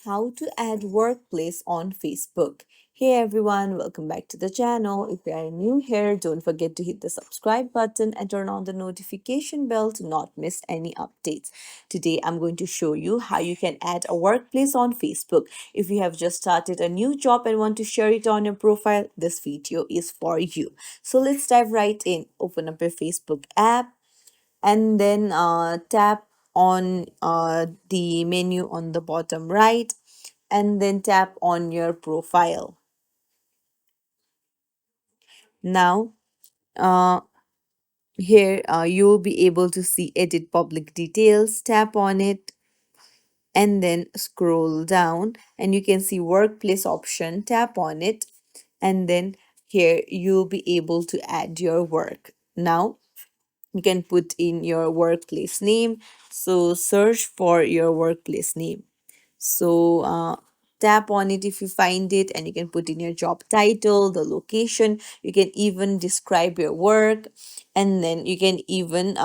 how to add workplace on Facebook. Hey everyone, welcome back to the channel. If you are new here, don't forget to hit the subscribe button and turn on the notification bell to not miss any updates. Today I'm going to show you how you can add a workplace on Facebook. If you have just started a new job and want to share it on your profile, this video is for you. So let's dive right in. Open up your Facebook app and then tap on the menu on the bottom right and then tap on your profile. Now uh, here you will be able to see edit public details. Tap on it and then scroll down and you can see workplace option. Tap on it and then here you'll be able to add your work. Now you can put in your workplace name, so search for your workplace name. So tap on it if you find it and you can put in your job title, the location. You can even describe your work and then you can even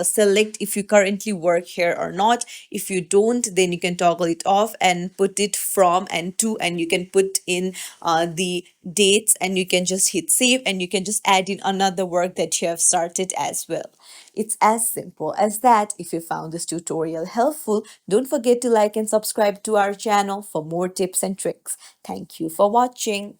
select if you currently work here or not. If you don't, then you can toggle it off and put it from and to, and you can put in the dates and you can just hit save and you can just add in another work that you have started as well. It's as simple as that. If you found this tutorial helpful, don't forget to like and subscribe to our channel for more tips and tricks. Thank you for watching.